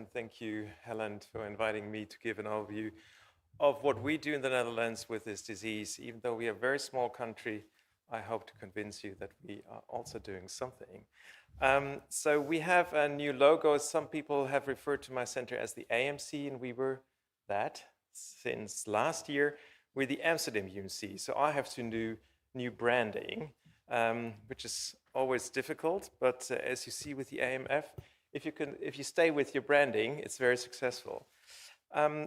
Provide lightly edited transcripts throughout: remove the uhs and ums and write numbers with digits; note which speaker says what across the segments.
Speaker 1: and thank you, Helen, for inviting me to give an overview of what we do in the Netherlands with this disease. Even though we are a very small country, I hope to convince you that we are also doing something. So we have a new logo. Some people have referred to my center as the AMC, and we were that since last year. We're the Amsterdam UMC, so I have to do new branding, which is always difficult. But as you see with the AMF, if you stay with your branding, it's very successful.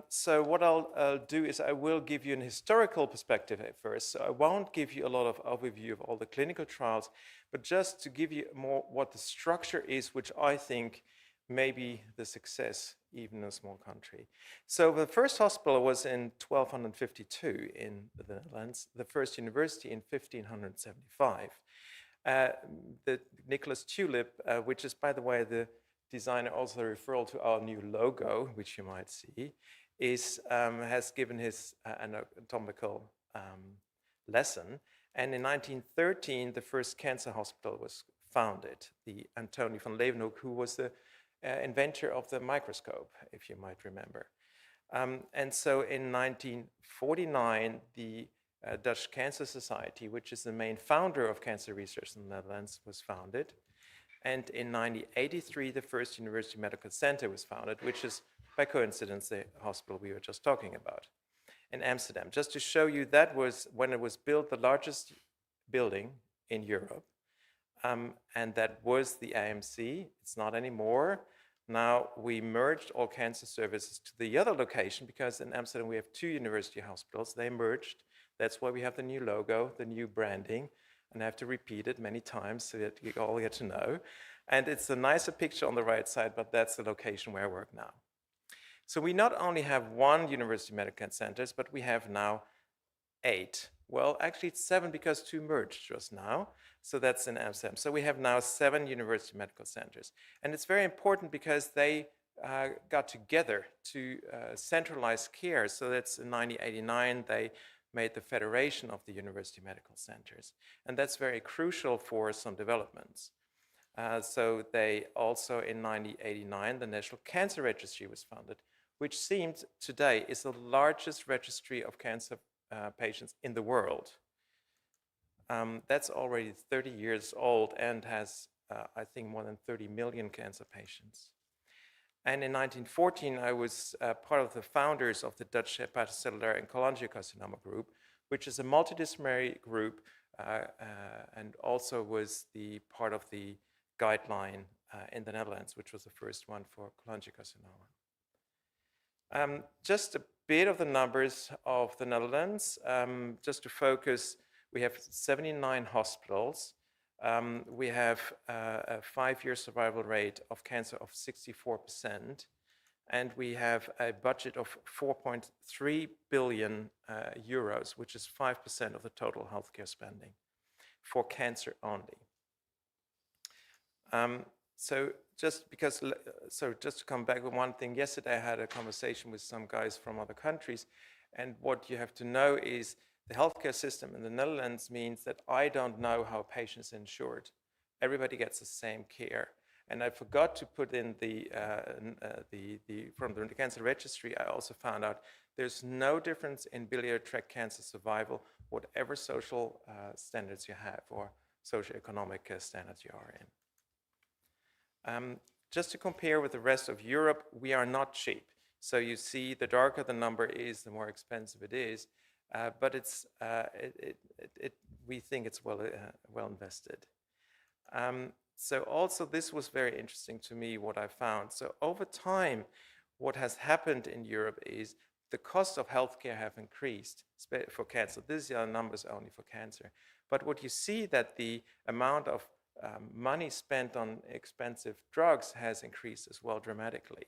Speaker 1: So what I'll do is I will give you an historical perspective at first. So I won't give you a lot of overview of all the clinical trials, but just to give you more what the structure is, which I think may be the success even in a small country. So the first hospital was in 1252 in the Netherlands, the first university in 1575. The Nicholas Tulip, which is, by the way, the designer also referral to our new logo, which you might see, has given his anatomical lesson. And in 1913, the first cancer hospital was founded, the Antony van Leeuwenhoek, who was the inventor of the microscope, if you might remember. And so in 1949, the Dutch Cancer Society, which is the main founder of cancer research in the Netherlands, was founded. And in 1983, the first University Medical Center was founded, which is, by coincidence, the hospital we were just talking about in Amsterdam. Just to show you, that was, when it was built, the largest building in Europe. And that was the AMC. It's not anymore. Now we merged all cancer services to the other location, because in Amsterdam we have two university hospitals. They merged. That's why we have the new logo, the new branding. And I have to repeat it many times so that you all get to know. And it's a nicer picture on the right side, but that's the location where I work now. So we not only have one university medical centers, but we have now 8. Well, actually it's 7 because 2 merged just now. So that's in Amsterdam. So we have now 7 university medical centers. And it's very important because they got together to centralize care. So that's in 1989, they made the Federation of the University Medical Centers. And that's very crucial for some developments. So they also, in 1989, the National Cancer Registry was founded, which seems today is the largest registry of cancer patients in the world. That's already 30 years old and has, I think, more than 30 million cancer patients. And in 1914, I was part of the founders of the Dutch Hepatocellular and Cholangiocarcinoma group, which is a multidisciplinary group, and also was the part of the guideline in the Netherlands, which was the first one for cholangiocarcinoma. Just a bit of the numbers of the Netherlands. Just to focus, we have 79 hospitals. We have a 5-year survival rate of cancer of 64%, and we have a budget of 4.3 billion euros, which is 5% of the total healthcare spending for cancer only. So just to come back with one thing, yesterday I had a conversation with some guys from other countries, and what you have to know is the healthcare system in the Netherlands means that I don't know how a patient is insured. Everybody gets the same care. And I forgot to put in from the cancer registry, I also found out there's no difference in biliary tract cancer survival, whatever social standards you have or socioeconomic standards you are in. Just to compare with the rest of Europe, we are not cheap. So you see, the darker the number is, the more expensive it is. But we think it's well invested. So also this was very interesting to me, what I found. So over time, what has happened in Europe is the cost of healthcare have increased for cancer. These are numbers only for cancer. But what you see that the amount of money spent on expensive drugs has increased as well dramatically.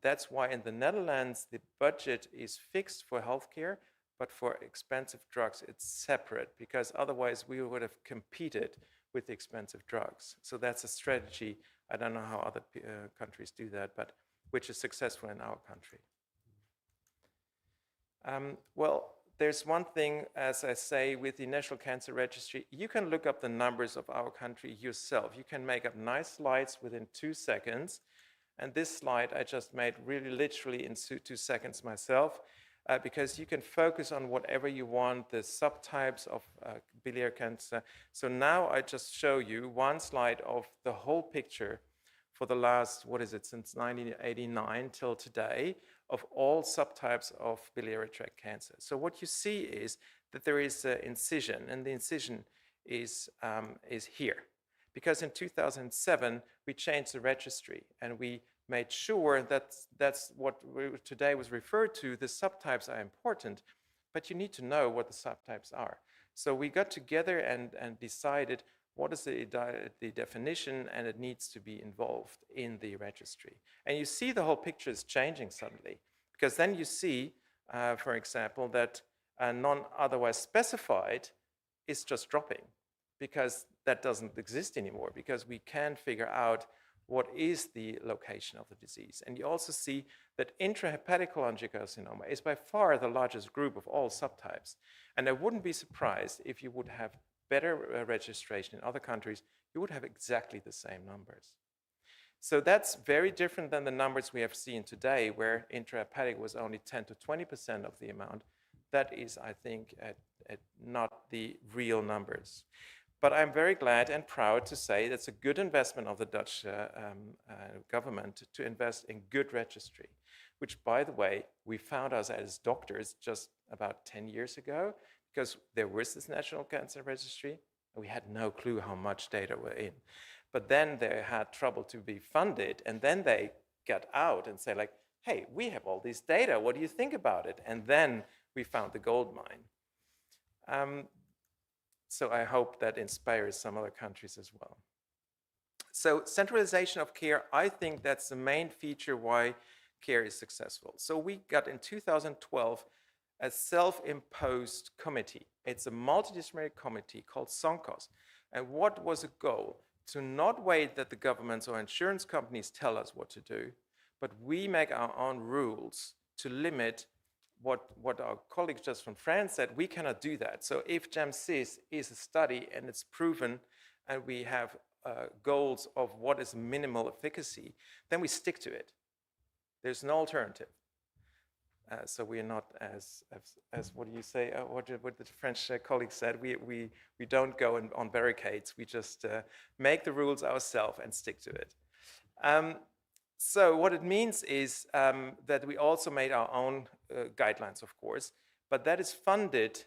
Speaker 1: That's why in the Netherlands, the budget is fixed for healthcare, but for expensive drugs, it's separate, because otherwise we would have competed with the expensive drugs. So that's a strategy. I don't know how other countries do that, but which is successful in our country. Well, there's one thing, as I say, with the National Cancer Registry, you can look up the numbers of our country yourself. You can make up nice slides within 2 seconds. And this slide I just made really literally in 2 seconds myself, because you can focus on whatever you want, the subtypes of biliary cancer. So now I just show you one slide of the whole picture for the last, since 1989 till today, of all subtypes of biliary tract cancer. So what you see is that there is an incision, and the incision is here. Because in 2007, we changed the registry, and we made sure that that's what today was referred to. The subtypes are important, but you need to know what the subtypes are. So we got together and decided what is the definition, and it needs to be involved in the registry. And you see the whole picture is changing suddenly, because then you see, for example, that non-otherwise specified is just dropping, because that doesn't exist anymore, because we can figure out what is the location of the disease. And you also see that intrahepatic cholangiocarcinoma is by far the largest group of all subtypes. And I wouldn't be surprised if you would have better registration in other countries, you would have exactly the same numbers. So that's very different than the numbers we have seen today, where intrahepatic was only 10 to 20% of the amount. That is, I think, not the real numbers. But I'm very glad and proud to say that's a good investment of the Dutch government to invest in good registry, which, by the way, we found out as doctors just about 10 years ago, because there was this National Cancer Registry, and we had no clue how much data were in. But then they had trouble to be funded, and then they got out and say, like, hey, we have all this data, what do you think about it? And then we found the gold mine. So I hope that inspires some other countries as well. So centralization of care, I think that's the main feature why care is successful. So we got in 2012 a self-imposed committee. It's a multidisciplinary committee called SONCOS. And what was a goal? To not wait that the governments or insurance companies tell us what to do, but we make our own rules to limit what our colleagues just from France said. We cannot do that. So if GEM-CIS is a study and it's proven, and we have goals of what is minimal efficacy, then we stick to it. There's no alternative. So we are not as what do you say, what the French colleague said, we don't go on barricades, we just make the rules ourselves and stick to it. So what it means is that we also made our own guidelines, of course, but that is funded,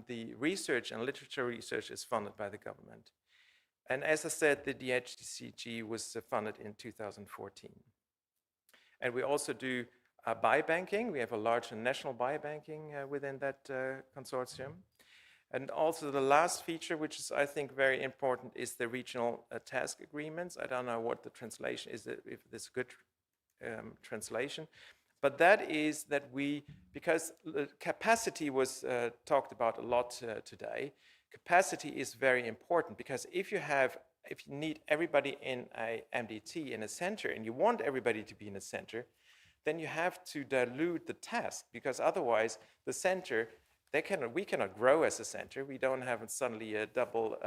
Speaker 1: the research and literature research is funded by the government. And as I said, the DHCG was funded in 2014. And we also do biobanking. We have a large national biobanking within that consortium. And also the last feature, which is, I think, very important, is the regional task agreements. I don't know what the translation is, if it's a good translation. But that is that because capacity was talked about a lot today, capacity is very important, because if you need everybody in a MDT in a center, and you want everybody to be in a center, then you have to dilute the task, because otherwise the center, we cannot grow as a center. We don't have suddenly a double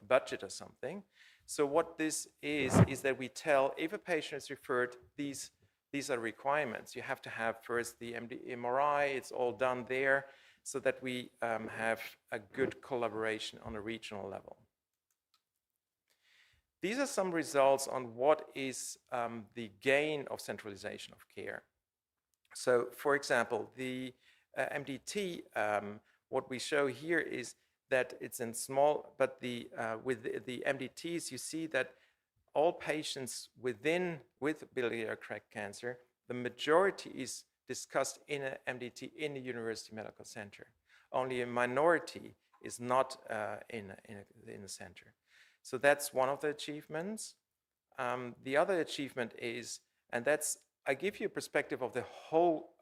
Speaker 1: budget or something. So what this is that we tell, if a patient is referred, these are requirements. You have to have first the MRI, it's all done there, so that we have a good collaboration on a regional level. These are some results on what is the gain of centralization of care. So, for example, the MDT, what we show here is that it's in small, but with the MDTs, you see that all patients with biliary tract cancer, the majority is discussed in an MDT in a university medical center. Only a minority is not in a center. So that's one of the achievements. The other achievement is, and that's, I give you a perspective of the whole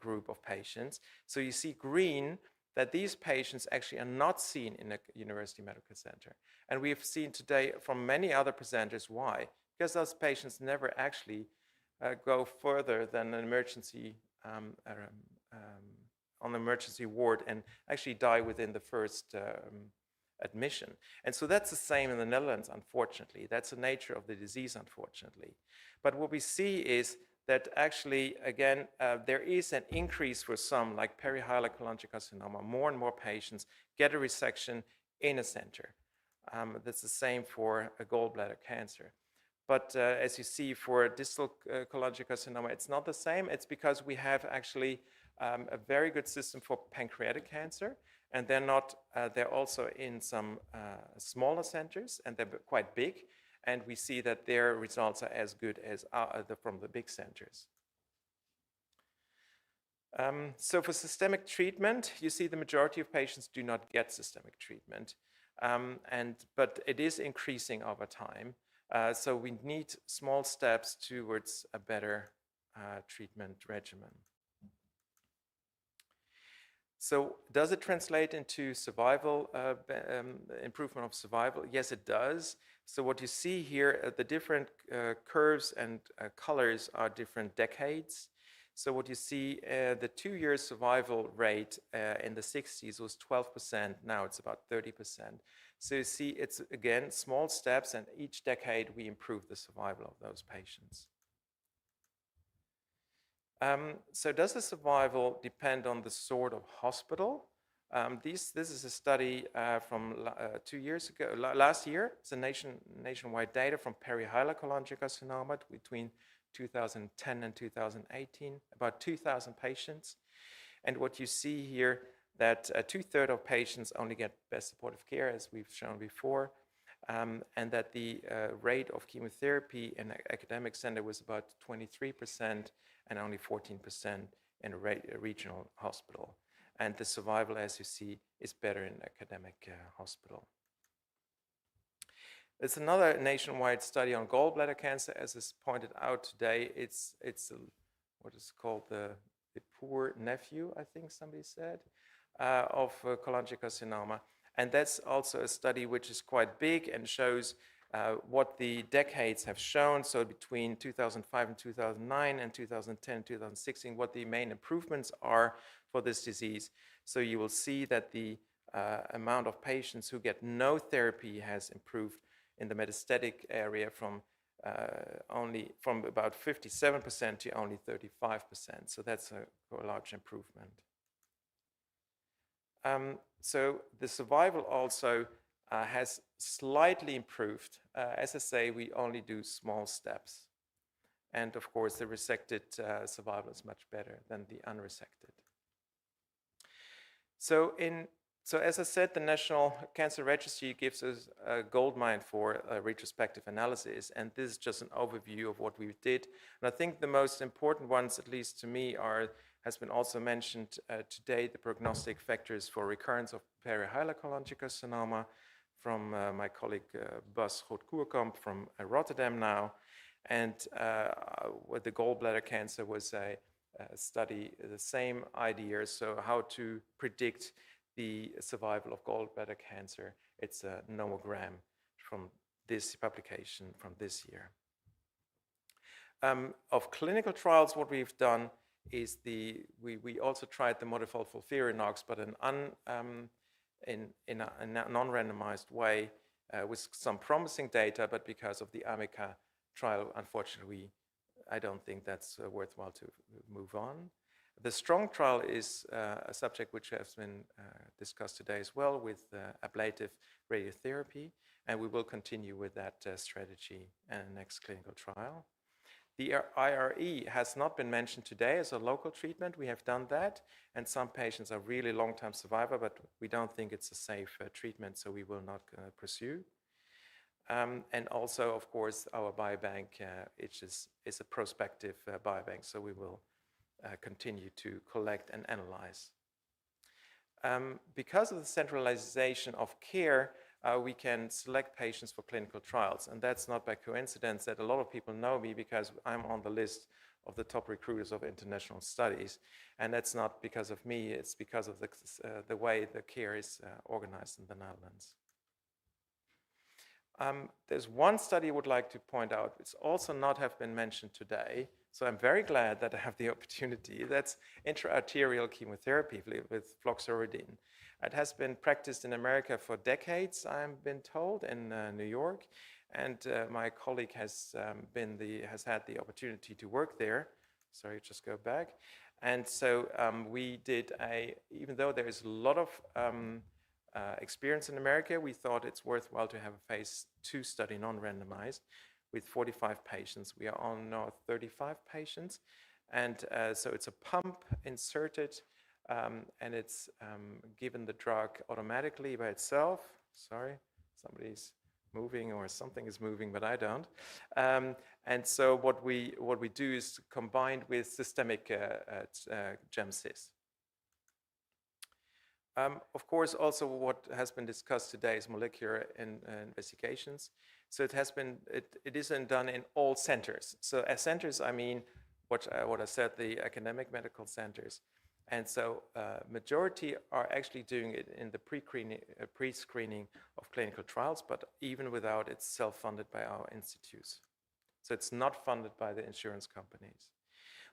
Speaker 1: group of patients. So you see green, that these patients actually are not seen in a university medical center. And we have seen today from many other presenters why. Because those patients never actually go further than an emergency, on the emergency ward, and actually die within the first admission. And so that's the same in the Netherlands, unfortunately. That's the nature of the disease, unfortunately. But what we see is that actually, again, there is an increase for some, like perihilar cholangiocarcinoma. More and more patients get a resection in a center. That's the same for a gallbladder cancer. But as you see for distal cholangiocarcinoma, it's not the same. It's because we have actually a very good system for pancreatic cancer, and they're also in some smaller centers, and they're quite big, and we see that their results are as good as from the big centers. So for systemic treatment, you see the majority of patients do not get systemic treatment, but it is increasing over time. So we need small steps towards a better treatment regimen. So does it translate into survival, improvement of survival? Yes, it does. So what you see here, the different curves and colors are different decades. So what you see, the 2-year survival rate in the 60s was 12%. Now it's about 30%. So you see, it's again small steps, and each decade we improve the survival of those patients. So does the survival depend on the sort of hospital? This is a study from 2 years ago, last year. It's a nationwide data from perihilar cholangiocarcinoma between 2010 and 2018, about 2,000 patients. And what you see here, that 2/3 of patients only get best supportive care, as we've shown before, and that the rate of chemotherapy in an academic center was about 23% and only 14% in a regional hospital. And the survival, as you see, is better in academic hospital. There's another nationwide study on gallbladder cancer, as is pointed out today. It's what is called the poor nephew, I think somebody said, of cholangiocarcinoma. And that's also a study which is quite big and shows what the decades have shown. So between 2005 and 2009 and 2010 and 2016, what the main improvements are for this disease. So you will see that the amount of patients who get no therapy has improved in the metastatic area from about 57% to only 35%. So that's a large improvement. So the survival also has slightly improved. As I say, we only do small steps. And of course, the resected survival is much better than the unresected. So as I said, the National Cancer Registry gives us a goldmine for retrospective analysis, and this is just an overview of what we did. And I think the most important ones, at least to me, has been also mentioned today, the prognostic factors for recurrence of perihilar cholangiocarcinoma from my colleague Bas Groot-Koerkamp from Rotterdam now. And with the gallbladder cancer was a study, the same idea, so how to predict the survival of gallbladder cancer. It's a nomogram from this publication from this year. Of clinical trials, what we've done is we also tried the modified FOLFIRINOX, but in a non-randomized way with some promising data, but because of the AMMF trial, unfortunately, I don't think that's worthwhile to move on. The STRONG trial is a subject which has been discussed today as well with ablative radiotherapy, and we will continue with that strategy in the next clinical trial. The IRE has not been mentioned today as a local treatment. We have done that, and some patients are really long-term survivor, but we don't think it's a safe treatment, so we will not pursue. And also, of course, our biobank, which is a prospective biobank, so we will continue to collect and analyze. Because of the centralization of care, we can select patients for clinical trials. And that's not by coincidence that a lot of people know me because I'm on the list of the top recruiters of international studies. And that's not because of me, it's because of the way the care is organized in the Netherlands. There's one study I would like to point out. It's also not have been mentioned today. So I'm very glad that I have the opportunity. That's intra-arterial chemotherapy with fluoxuridine. It has been practiced in America for decades, I've been told, in New York. And my colleague has had the opportunity to work there. Sorry, just go back. And so we did even though there is a lot of experience in America, we thought it's worthwhile to have a phase 2 study, non-randomized, with 45 patients. We are on now 35 patients. And so it's a pump inserted, and it's given the drug automatically by itself. Sorry, somebody's moving or something is moving, but I don't. And so what we do is combined with systemic GEM-CIS. Of course, also what has been discussed today is molecular investigations. So it isn't done in all centers. So as centers, I mean what I said, the academic medical centers. And so majority are actually doing it in the pre-screening of clinical trials, but even without, it's self-funded by our institutes. So it's not funded by the insurance companies.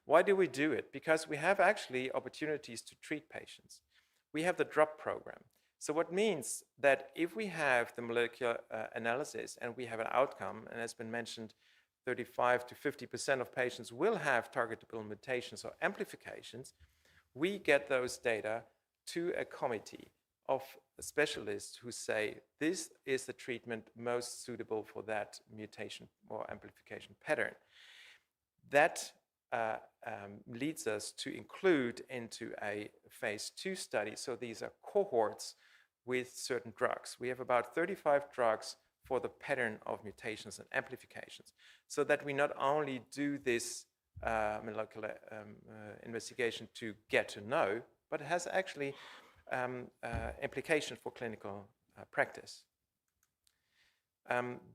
Speaker 1: Why do we do it? Because we have actually opportunities to treat patients. We have the drop program. So what means that if we have the molecular analysis and we have an outcome, and as been mentioned, 35 to 50% of patients will have targetable mutations or amplifications, we get those data to a committee of specialists who say, this is the treatment most suitable for that mutation or amplification pattern. That leads us to include into a phase 2 study. So these are cohorts with certain drugs. We have about 35 drugs for the pattern of mutations and amplifications, so that we not only do this molecular investigation to get to know, but it has actually implication for clinical practice.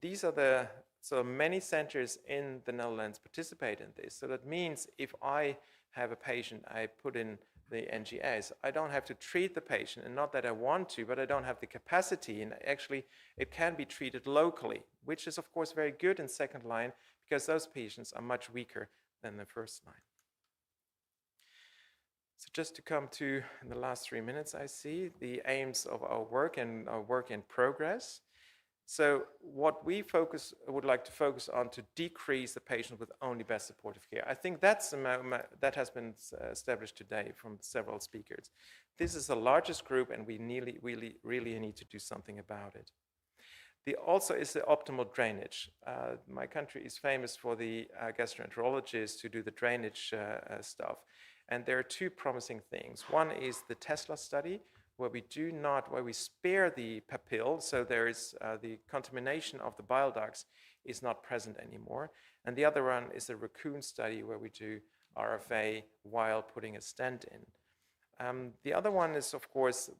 Speaker 1: These are so many centers in the Netherlands participate in this. So that means if I have a patient, I put in the NGS, I don't have to treat the patient, and not that I want to, but I don't have the capacity, and actually it can be treated locally, which is of course very good in second line, because those patients are much weaker than the first line. So just to come to, in the last 3 minutes, I see the aims of our work and our work in progress. So what we would like to focus on to decrease the patient with only best supportive care. I think that has been established today from several speakers. This is the largest group, and we really need to do something about it. Also is the optimal drainage. My country is famous for the gastroenterologists who do the drainage stuff. And there are two promising things. One is the Tesla study, where we spare the papille, so there is the contamination of the bile ducts is not present anymore. And the other one is the Raccoon study, where we do RFA while putting a stent in. The other one is, of course,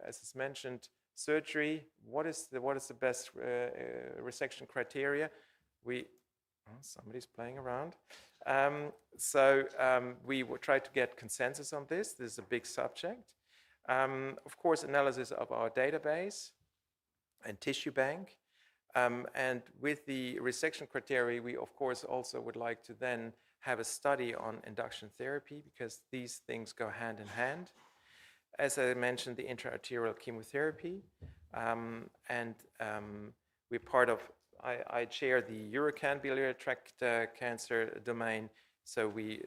Speaker 1: as is mentioned, surgery. What is the best resection criteria? Somebody's playing around. We will try to get consensus on this. This is a big subject. Of course, analysis of our database and tissue bank. And with the resection criteria, we of course also would like to then have a study on induction therapy, because these things go hand in hand. As I mentioned, the intra-arterial chemotherapy. We're part of, I chair the Urocan biliary tract cancer domain. So we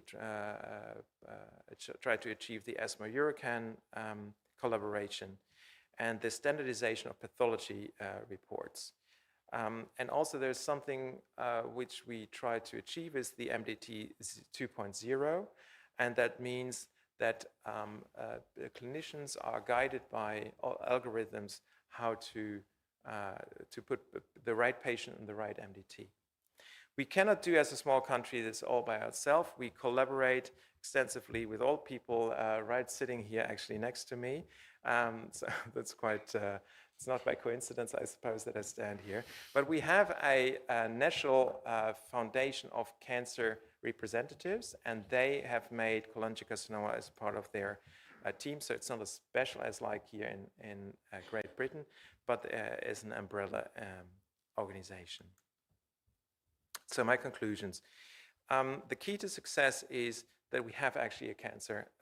Speaker 1: try to achieve the ESMO-Urocan collaboration and the standardization of pathology reports. And also there's something which we try to achieve is the MDT 2.0. And that means that clinicians are guided by algorithms how to put the right patient in the right MDT. We cannot do, as a small country, this all by ourselves. We collaborate extensively with all people right sitting here actually next to me. So that's quite, it's not by coincidence, I suppose, that I stand here. But we have a national foundation of cancer representatives, and they have made cholangiocarcinoma as part of their team. So it's not as special as like here in Great Britain, but as an umbrella organization. So my conclusions. The key to success is that we have actually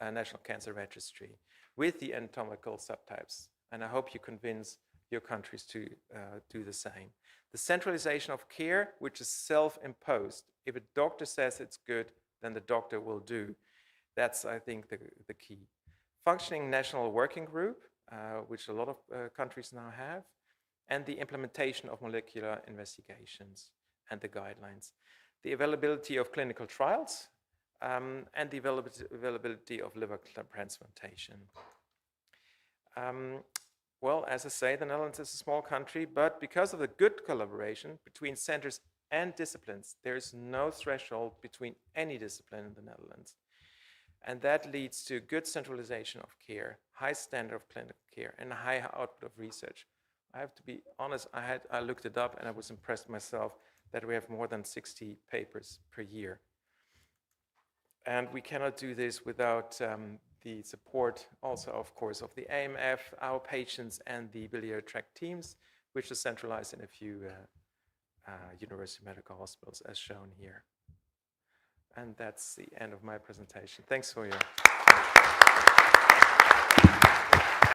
Speaker 1: a national cancer registry with the anatomical subtypes. And I hope you convince your countries to do the same. The centralization of care, which is self-imposed. If a doctor says it's good, then the doctor will do. That's, I think, the key. Functioning national working group, which a lot of countries now have, and the implementation of molecular investigations and the guidelines. The availability of clinical trials, and the availability of liver transplantation. Well, as I say, the Netherlands is a small country, but because of the good collaboration between centers and disciplines, there is no threshold between any discipline in the Netherlands. And that leads to good centralization of care, high standard of clinical care, and a high output of research. I have to be honest, I looked it up and I was impressed myself that we have more than 60 papers per year. And we cannot do this without the support also, of course, of the AMMF, our patients, and the biliary tract teams, which are centralized in a few university medical hospitals, as shown here. And that's the end of my presentation. Thanks for your